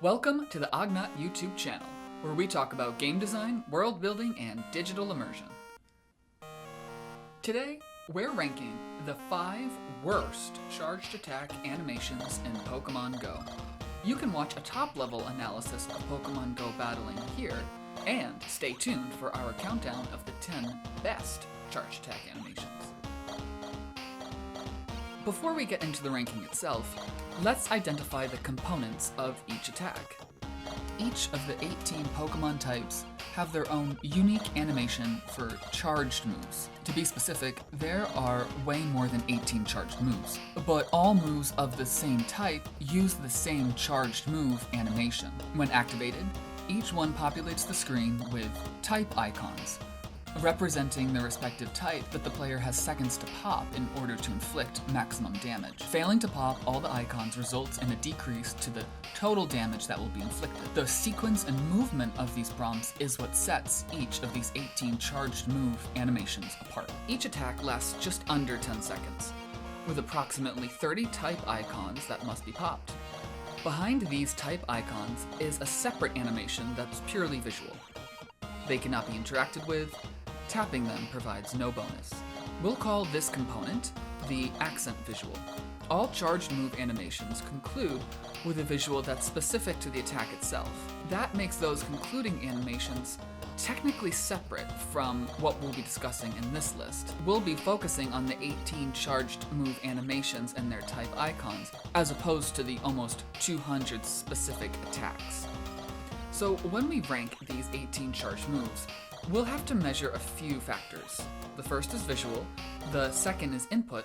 Welcome to the Ognot YouTube channel, where we talk about game design, world building, and digital immersion. Today, we're ranking the 5 worst charged attack animations in Pokemon Go. You can watch a top-level analysis of Pokemon Go battling here, and stay tuned for our countdown of the 10 best charged attack animations. Before we get into the ranking itself, let's identify the components of each attack. Each of the 18 Pokemon types have their own unique animation for charged moves. To be specific, there are way more than 18 charged moves, but all moves of the same type use the same charged move animation. When activated, each one populates the screen with type icons, representing the respective type that the player has seconds to pop in order to inflict maximum damage. Failing to pop all the icons results in a decrease to the total damage that will be inflicted. The sequence and movement of these prompts is what sets each of these 18 charged move animations apart. Each attack lasts just under 10 seconds, with approximately 30 type icons that must be popped. Behind these type icons is a separate animation that's purely visual. They cannot be interacted with. Tapping them provides no bonus. We'll call this component the accent visual. All charged move animations conclude with a visual that's specific to the attack itself. That makes those concluding animations technically separate from what we'll be discussing in this list. We'll be focusing on the 18 charged move animations and their type icons, as opposed to the almost 200 specific attacks. So when we rank these 18 charged moves, we'll have to measure a few factors. The first is visual, the second is input,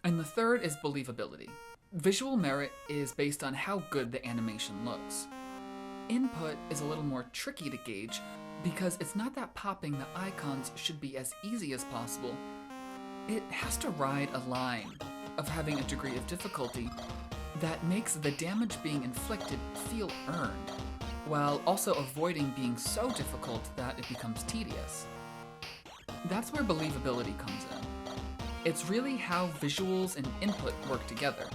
and the third is believability. Visual merit is based on how good the animation looks. Input is a little more tricky to gauge because it's not that popping the icons should be as easy as possible. It has to ride a line of having a degree of difficulty that makes the damage being inflicted feel earned, while also avoiding being so difficult that it becomes tedious. That's where believability comes in. It's really how visuals and input work together.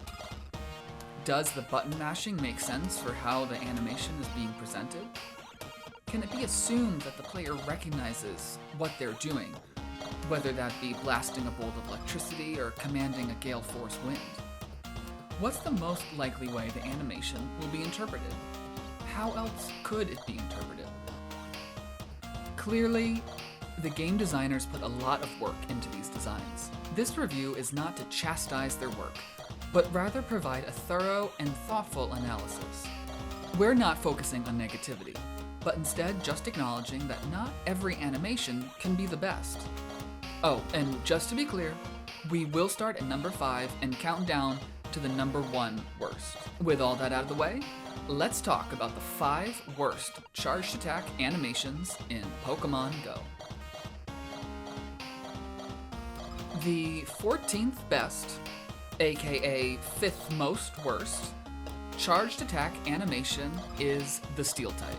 Does the button mashing make sense for how the animation is being presented? Can it be assumed that the player recognizes what they're doing, whether that be blasting a bolt of electricity or commanding a gale force wind? What's the most likely way the animation will be interpreted? How else could it be interpreted? Clearly, the game designers put a lot of work into these designs. This review is not to chastise their work, but rather provide a thorough and thoughtful analysis. We're not focusing on negativity, but instead just acknowledging that not every animation can be the best. Oh, and just to be clear, we will start at number 5 and count down to the number 1 worst. With all that out of the way, let's talk about the 5 worst charged attack animations in Pokemon Go. The 14th best, aka 5th most worst, charged attack animation is the Steel type.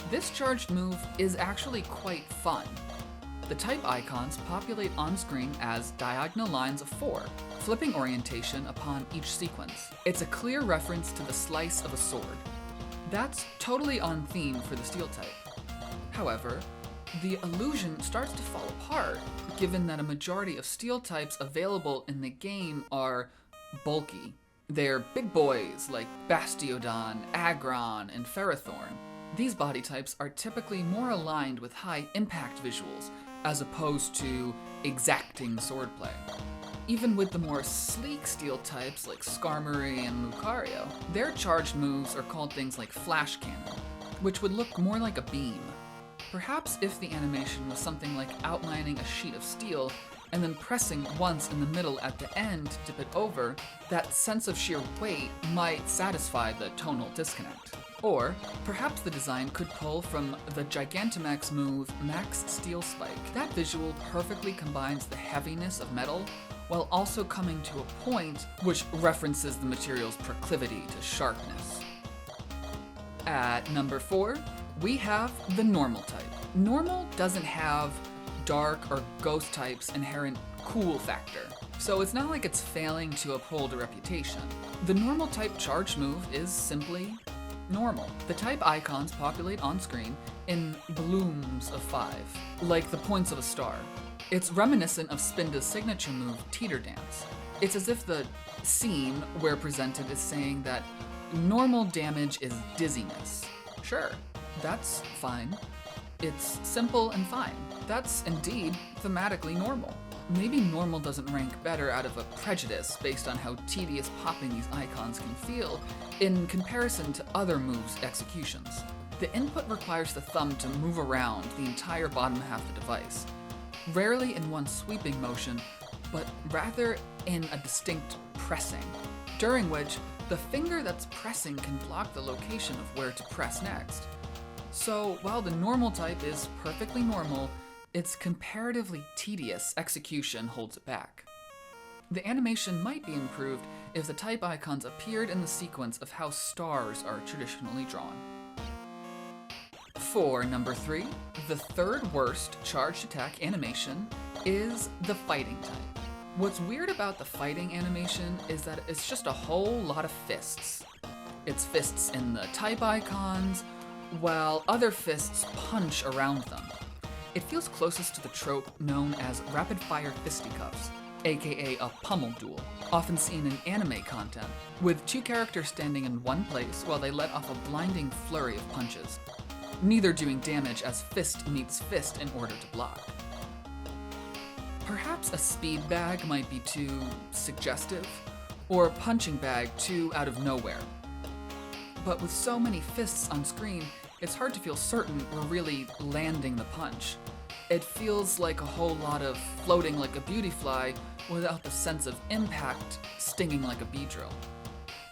This charged move is actually quite fun. The type icons populate on screen as diagonal lines of 4, flipping orientation upon each sequence. It's a clear reference to the slice of a sword. That's totally on theme for the Steel type. However, the illusion starts to fall apart, given that a majority of Steel types available in the game are bulky. They're big boys like Bastiodon, Aggron, and Ferrothorn. These body types are typically more aligned with high impact visuals, as opposed to exacting swordplay. Even with the more sleek Steel types like Skarmory and Lucario, their charged moves are called things like Flash Cannon, which would look more like a beam. Perhaps if the animation was something like outlining a sheet of steel and then pressing once in the middle at the end to tip it over, that sense of sheer weight might satisfy the tonal disconnect. Or perhaps the design could pull from the Gigantamax move Max Steel Spike. That visual perfectly combines the heaviness of metal while also coming to a point which references the material's proclivity to sharpness. At number 4, we have the Normal type. Normal doesn't have dark or ghost types' inherent cool factor, so it's not like it's failing to uphold a reputation. The Normal type charge move is simply normal. The type icons populate on screen in blooms of 5, like the points of a star. It's reminiscent of Spinda's signature move, Teeter Dance. It's as if the scene where presented is saying that normal damage is dizziness. Sure, that's fine. It's simple and fine. That's indeed thematically normal. Maybe normal doesn't rank better out of a prejudice based on how tedious popping these icons can feel in comparison to other moves' executions. The input requires the thumb to move around the entire bottom half of the device, rarely in one sweeping motion, but rather in a distinct pressing, during which the finger that's pressing can block the location of where to press next. So while the normal type is perfectly normal, its comparatively tedious execution holds it back. The animation might be improved if the type icons appeared in the sequence of how stars are traditionally drawn. For number 3, the third worst charged attack animation is the fighting type. What's weird about the fighting animation is that it's just a whole lot of fists. It's fists in the type icons, while other fists punch around them. It feels closest to the trope known as rapid-fire fisticuffs, aka a pummel duel, often seen in anime content, with 2 characters standing in one place while they let off a blinding flurry of punches, neither doing damage as fist meets fist in order to block. Perhaps a speed bag might be too suggestive, or a punching bag too out of nowhere. But with so many fists on screen, it's hard to feel certain we're really landing the punch. It feels like a whole lot of floating like a beauty fly without the sense of impact stinging like a bee drill.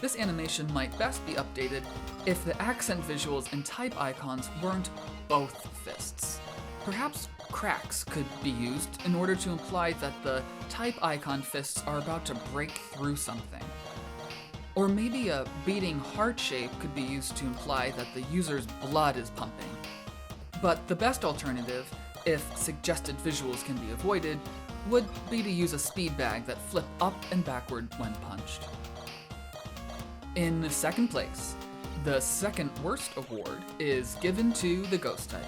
This animation might best be updated if the accent visuals and type icons weren't both fists. Perhaps cracks could be used in order to imply that the type icon fists are about to break through something. Or maybe a beating heart shape could be used to imply that the user's blood is pumping. But the best alternative, if suggested visuals can be avoided, would be to use a speed bag that flip up and backward when punched. In second place, the second worst award is given to the ghost type.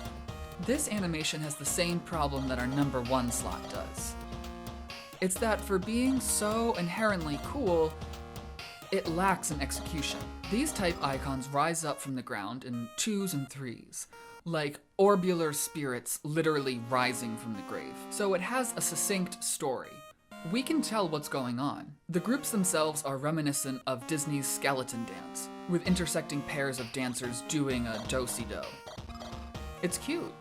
This animation has the same problem that our number 1 slot does. It's that for being so inherently cool, it lacks in execution. These type icons rise up from the ground in 2s and 3s, like orbular spirits literally rising from the grave. So it has a succinct story. We can tell what's going on. The groups themselves are reminiscent of Disney's Skeleton Dance, with intersecting pairs of dancers doing a do-si-do. It's cute.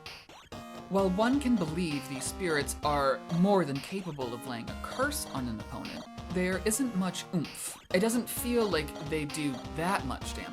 While one can believe these spirits are more than capable of laying a curse on an opponent, there isn't much oomph. It doesn't feel like they do that much damage.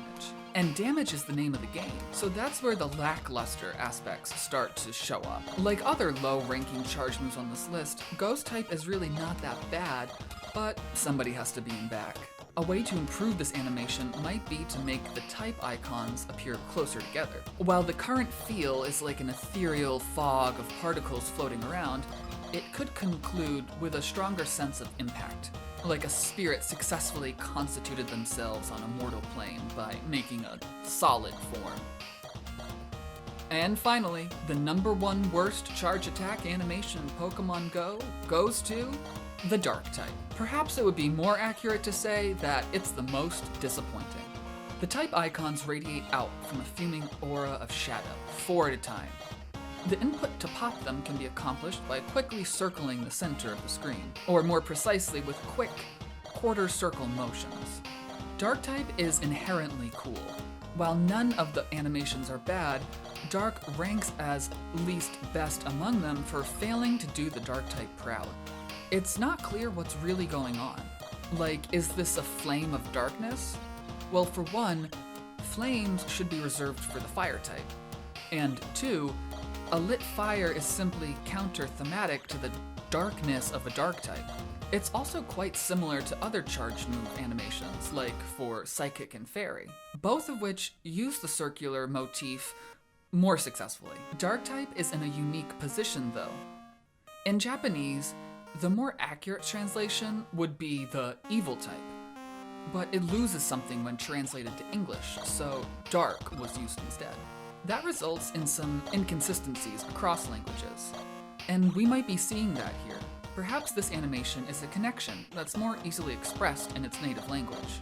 And damage is the name of the game, so that's where the lackluster aspects start to show up. Like other low-ranking charge moves on this list, Ghost type is really not that bad, but somebody has to be in back. A way to improve this animation might be to make the type icons appear closer together. While the current feel is like an ethereal fog of particles floating around, it could conclude with a stronger sense of impact, like a spirit successfully constituted themselves on a mortal plane by making a solid form. And finally, the number 1 worst charge attack animation in Pokemon Go goes to the Dark type. Perhaps it would be more accurate to say that it's the most disappointing. The type icons radiate out from a fuming aura of shadow, 4 at a time. The input to pop them can be accomplished by quickly circling the center of the screen, or more precisely with quick, quarter circle motions. Dark type is inherently cool. While none of the animations are bad, Dark ranks as least best among them for failing to do the Dark type proud. It's not clear what's really going on. Like, is this a flame of darkness? Well, for one, flames should be reserved for the fire type. And 2, a lit fire is simply counter-thematic to the darkness of a dark type. It's also quite similar to other charged move animations, like for Psychic and Fairy, both of which use the circular motif more successfully. Dark type is in a unique position, though. In Japanese, the more accurate translation would be the evil type. but it loses something when translated to English, so dark was used instead. That results in some inconsistencies across languages, and we might be seeing that here. Perhaps this animation is a connection that's more easily expressed in its native language.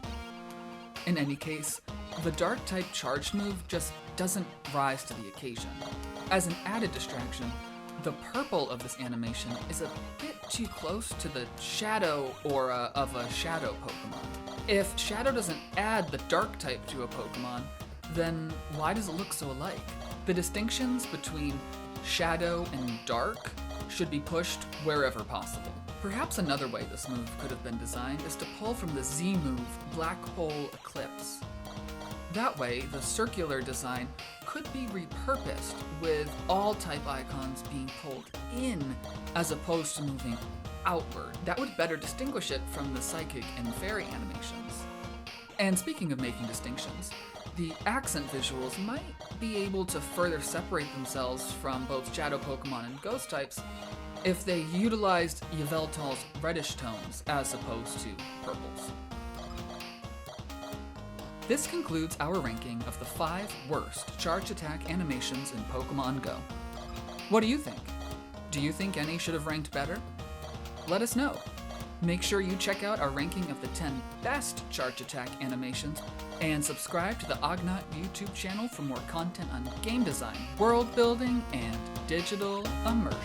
In any case, the dark type charged move just doesn't rise to the occasion. As an added distraction, the purple of this animation is a bit too close to the shadow aura of a shadow Pokemon. If shadow doesn't add the dark type to a Pokemon, then why does it look so alike? The distinctions between shadow and dark should be pushed wherever possible. Perhaps another way this move could have been designed is to pull from the Z move Black Hole Eclipse. That way, the circular design could be repurposed with all type icons being pulled in as opposed to moving outward. That would better distinguish it from the Psychic and Fairy animations. And speaking of making distinctions, the accent visuals might be able to further separate themselves from both Shadow Pokemon and Ghost types if they utilized Yveltal's reddish tones as opposed to purples. This concludes our ranking of the 5 worst charge attack animations in Pokemon Go. What do you think? Do you think any should have ranked better? Let us know. Make sure you check out our ranking of the 10 best charge attack animations and subscribe to the Ognaut YouTube channel for more content on game design, world building, and digital immersion.